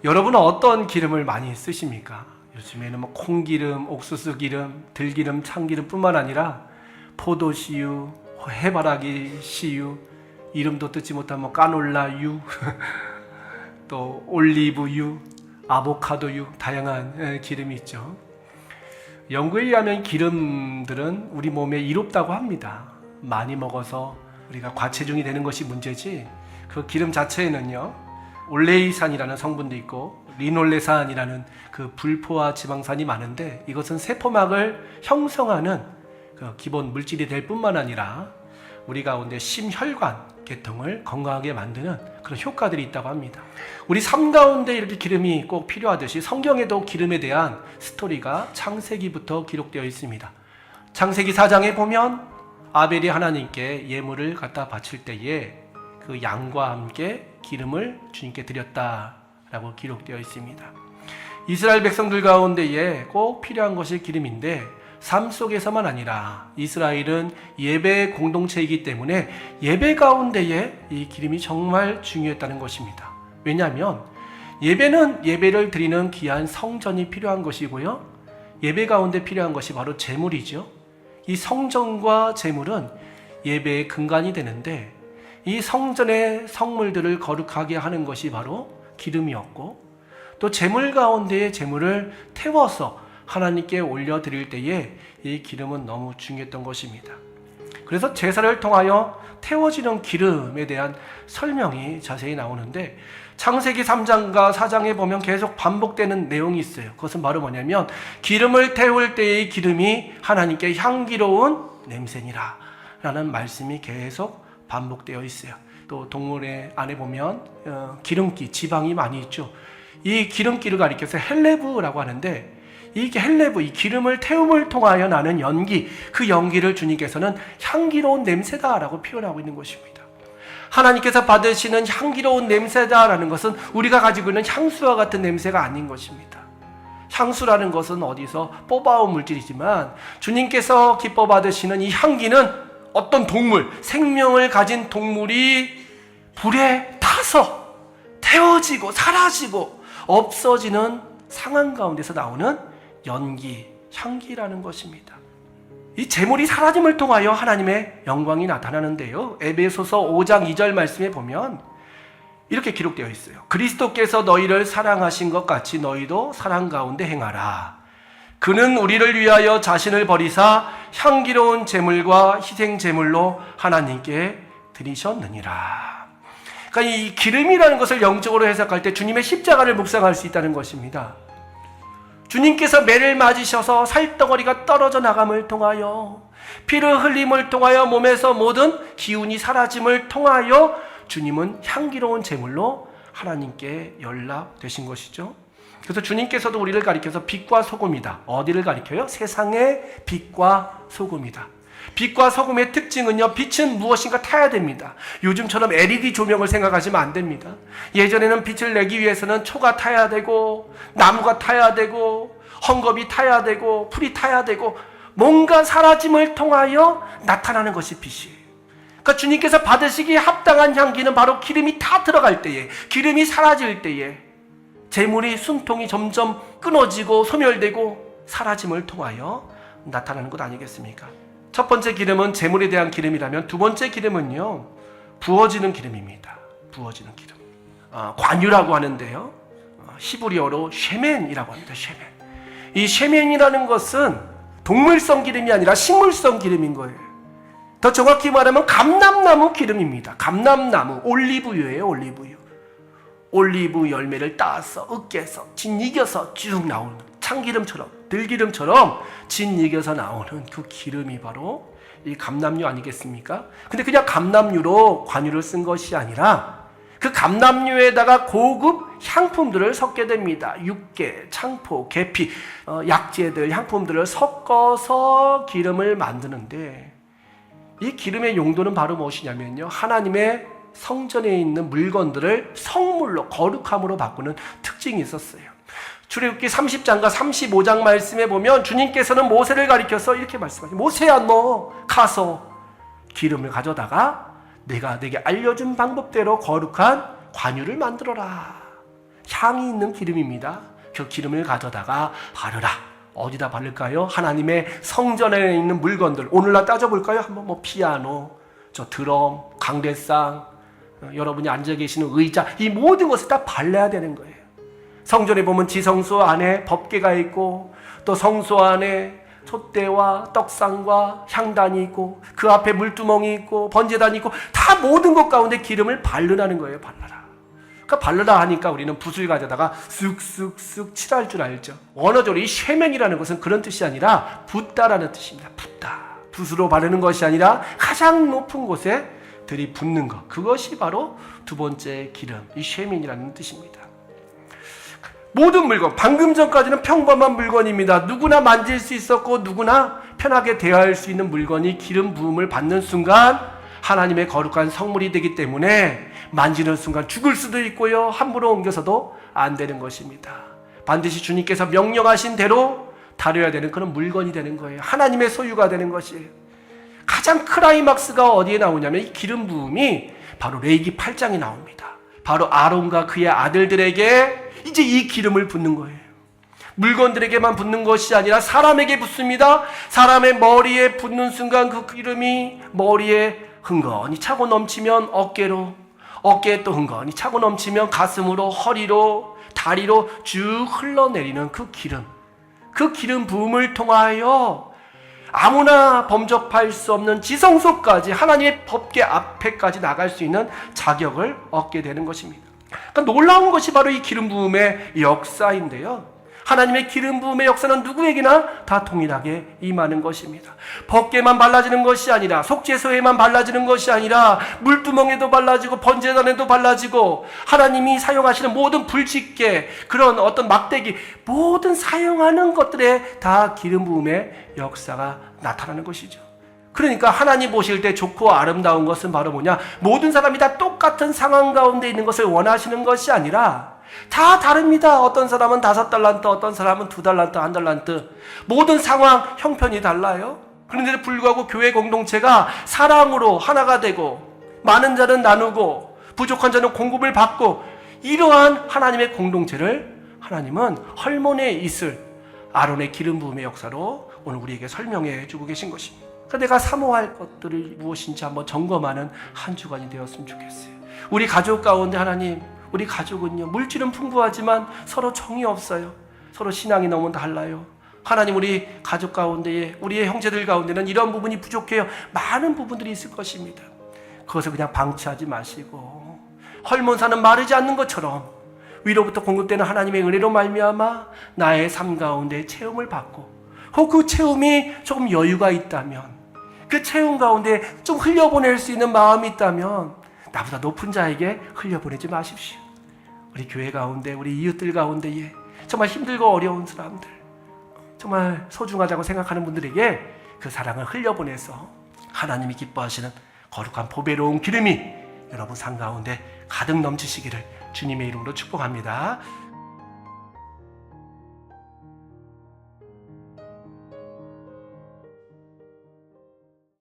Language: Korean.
여러분은 어떤 기름을 많이 쓰십니까? 요즘에는 뭐 콩기름, 옥수수 기름, 들기름, 참기름뿐만 아니라 포도씨유, 해바라기 씨유, 이름도 듣지 못한 뭐 까놀라유, 또 올리브유, 아보카도유, 다양한 기름이 있죠. 연구에 의하면 기름들은 우리 몸에 이롭다고 합니다. 많이 먹어서 우리가 과체중이 되는 것이 문제지, 그 기름 자체에는요, 올레이산이라는 성분도 있고 리놀레산이라는 그 불포화 지방산이 많은데, 이것은 세포막을 형성하는 그 기본 물질이 될 뿐만 아니라 우리 가운데 심혈관 계통을 건강하게 만드는 그런 효과들이 있다고 합니다. 우리 삶 가운데 이렇게 기름이 꼭 필요하듯이 성경에도 기름에 대한 스토리가 창세기부터 기록되어 있습니다. 창세기 4장에 보면 아벨이 하나님께 예물을 갖다 바칠 때에 그 양과 함께 기름을 주님께 드렸다라고 기록되어 있습니다. 이스라엘 백성들 가운데에 꼭 필요한 것이 기름인데, 삶 속에서만 아니라 이스라엘은 예배 공동체이기 때문에 예배 가운데에 이 기름이 정말 중요했다는 것입니다. 왜냐하면 예배는 예배를 드리는 귀한 성전이 필요한 것이고요, 예배 가운데 필요한 것이 바로 제물이죠. 이 성전과 제물은 예배의 근간이 되는데, 이 성전의 성물들을 거룩하게 하는 것이 바로 기름이었고, 또 제물 가운데의 제물을 태워서 하나님께 올려드릴 때에 이 기름은 너무 중요했던 것입니다. 그래서 제사를 통하여 태워지는 기름에 대한 설명이 자세히 나오는데, 창세기 3장과 4장에 보면 계속 반복되는 내용이 있어요. 그것은 바로 뭐냐면, 기름을 태울 때의 기름이 하나님께 향기로운 냄새니라 라는 말씀이 계속 반복되어 있어요. 또 동물의 안에 보면 기름기, 지방이 많이 있죠. 이 기름기를 가리켜서 헬레브라고 하는데, 이 헬레브, 이 기름을 태움을 통하여 나는 연기, 그 연기를 주님께서는 향기로운 냄새다라고 표현하고 있는 것입니다. 하나님께서 받으시는 향기로운 냄새다라는 것은 우리가 가지고 있는 향수와 같은 냄새가 아닌 것입니다. 향수라는 것은 어디서 뽑아온 물질이지만, 주님께서 기뻐 받으시는 이 향기는 어떤 동물, 생명을 가진 동물이 불에 타서 태워지고 사라지고 없어지는 상황 가운데서 나오는 연기, 향기라는 것입니다. 이 제물이 사라짐을 통하여 하나님의 영광이 나타나는데요, 에베소서 5장 2절 말씀에 보면 이렇게 기록되어 있어요. 그리스도께서 너희를 사랑하신 것 같이 너희도 사랑 가운데 행하라. 그는 우리를 위하여 자신을 버리사 향기로운 제물과 희생 제물로 하나님께 드리셨느니라. 그러니까 이 기름이라는 것을 영적으로 해석할 때 주님의 십자가를 묵상할 수 있다는 것입니다. 주님께서 매를 맞으셔서 살덩어리가 떨어져 나감을 통하여, 피를 흘림을 통하여 몸에서 모든 기운이 사라짐을 통하여 주님은 향기로운 제물로 하나님께 연락되신 것이죠. 그래서 주님께서도 우리를 가리켜서 빛과 소금이다. 어디를 가리켜요? 세상의 빛과 소금이다. 빛과 소금의 특징은요, 빛은 무엇인가 타야 됩니다. 요즘처럼 LED 조명을 생각하시면 안 됩니다. 예전에는 빛을 내기 위해서는 초가 타야 되고, 나무가 타야 되고, 헝겊이 타야 되고, 풀이 타야 되고, 뭔가 사라짐을 통하여 나타나는 것이 빛이에요. 그러니까 주님께서 받으시기에 합당한 향기는 바로 기름이 다 들어갈 때에, 기름이 사라질 때에, 제물이 숨통이 점점 끊어지고 소멸되고 사라짐을 통하여 나타나는 것 아니겠습니까? 첫 번째 기름은 제물에 대한 기름이라면, 두 번째 기름은요, 부어지는 기름입니다. 부어지는 기름. 관유라고 하는데요, 히브리어로 쉐멘이라고 합니다. 쉐멘. 이 쉐멘이라는 것은 동물성 기름이 아니라 식물성 기름인 거예요. 더 정확히 말하면 감람나무 기름입니다. 감람나무, 올리브유예요. 올리브유. 올리브 열매를 따서 으깨서 짓이겨서 쭉 나오는 참기름처럼, 들기름처럼 짓이겨서 나오는 그 기름이 바로 이 감람유 아니겠습니까? 근데 그냥 감람유로 관유를 쓴 것이 아니라 그 감람유에다가 고급 향품들을 섞게 됩니다. 육개, 창포, 계피, 약재들, 향품들을 섞어서 기름을 만드는데, 이 기름의 용도는 바로 무엇이냐면요, 하나님의 성전에 있는 물건들을 성물로, 거룩함으로 바꾸는 특징이 있었어요. 출애굽기 30장과 35장 말씀에 보면 주님께서는 모세를 가리켜서 이렇게 말씀하세요. 모세야, 너 가서 기름을 가져다가 내가 내게 알려준 방법대로 거룩한 관유를 만들어라. 향이 있는 기름입니다. 그 기름을 가져다가 바르라. 어디다 바를까요? 하나님의 성전에 있는 물건들, 오늘날 따져볼까요? 한번 뭐 피아노, 저 드럼, 강대상, 여러분이 앉아 계시는 의자, 이 모든 것을 다 발라야 되는 거예요. 성전에 보면 지성소 안에 법궤가 있고, 또 성소 안에 촛대와 떡상과 향단이 있고, 그 앞에 물두멍이 있고 번제단이 있고, 다 모든 것 가운데 기름을 바르라는 거예요. 발라라. 그러니까 바르라 하니까 우리는 붓을 가져다가 쓱쓱쓱 칠할 줄 알죠. 원어적으로 이 쉐면이라는 것은 그런 뜻이 아니라 붓다라는 뜻입니다. 붓다. 붓으로 바르는 것이 아니라 가장 높은 곳에 들이붓는 것, 그것이 바로 두 번째 기름, 이 쉐면이라는 뜻입니다. 모든 물건, 방금 전까지는 평범한 물건입니다. 누구나 만질 수 있었고 누구나 편하게 대할 수 있는 물건이 기름 부음을 받는 순간 하나님의 거룩한 성물이 되기 때문에 만지는 순간 죽을 수도 있고요, 함부로 옮겨서도 안 되는 것입니다. 반드시 주님께서 명령하신 대로 다뤄야 되는 그런 물건이 되는 거예요. 하나님의 소유가 되는 것이에요. 가장 클라이막스가 어디에 나오냐면 이 기름 부음이 바로 레위기 8장에 나옵니다. 바로 아론과 그의 아들들에게 이제 이 기름을 붓는 거예요. 물건들에게만 붓는 것이 아니라 사람에게 붓습니다. 사람의 머리에 붓는 순간 그 기름이 머리에 흥건히 차고 넘치면 어깨로, 어깨에 또 흥건히 차고 넘치면 가슴으로, 허리로, 다리로 쭉 흘러내리는 그 기름 부음을 통하여 아무나 범접할 수 없는 지성소까지, 하나님의 법궤 앞에까지 나갈 수 있는 자격을 얻게 되는 것입니다. 그러니까 놀라운 것이 바로 이 기름 부음의 역사인데요, 하나님의 기름 부음의 역사는 누구에게나 다 동일하게 임하는 것입니다. 법궤만 발라지는 것이 아니라, 속죄소에만 발라지는 것이 아니라 물두멍에도 발라지고 번제단에도 발라지고, 하나님이 사용하시는 모든 불집게, 그런 어떤 막대기, 모든 사용하는 것들에 다 기름 부음의 역사가 나타나는 것이죠. 그러니까 하나님 보실 때 좋고 아름다운 것은 바로 뭐냐? 모든 사람이 다 똑같은 상황 가운데 있는 것을 원하시는 것이 아니라 다 다릅니다. 어떤 사람은 5달란트, 어떤 사람은 2달란트, 1달란트. 모든 상황, 형편이 달라요. 그런데도 불구하고 교회 공동체가 사랑으로 하나가 되고, 많은 자는 나누고 부족한 자는 공급을 받고, 이러한 하나님의 공동체를 하나님은 헐몬에 있을 아론의 기름 부음의 역사로 오늘 우리에게 설명해 주고 계신 것입니다. 그러니까 내가 사모할 것들이 무엇인지 한번 점검하는 한 주간이 되었으면 좋겠어요. 우리 가족 가운데 하나님, 우리 가족은요, 물질은 풍부하지만 서로 정이 없어요. 서로 신앙이 너무 달라요. 하나님, 우리 가족 가운데에, 우리의 형제들 가운데는 이런 부분이 부족해요. 많은 부분들이 있을 것입니다. 그것을 그냥 방치하지 마시고, 헐몬산은 마르지 않는 것처럼 위로부터 공급되는 하나님의 은혜로 말미암아 나의 삶 가운데 체험을 받고, 혹 그 체험이 조금 여유가 있다면, 그 체험 가운데 좀 흘려보낼 수 있는 마음이 있다면 나보다 높은 자에게 흘려보내지 마십시오. 우리 교회 가운데, 우리 이웃들 가운데에 정말 힘들고 어려운 사람들, 정말 소중하다고 생각하는 분들에게 그 사랑을 흘려보내서 하나님이 기뻐하시는 거룩한 보배로운 기름이 여러분 삶 가운데 가득 넘치시기를 주님의 이름으로 축복합니다.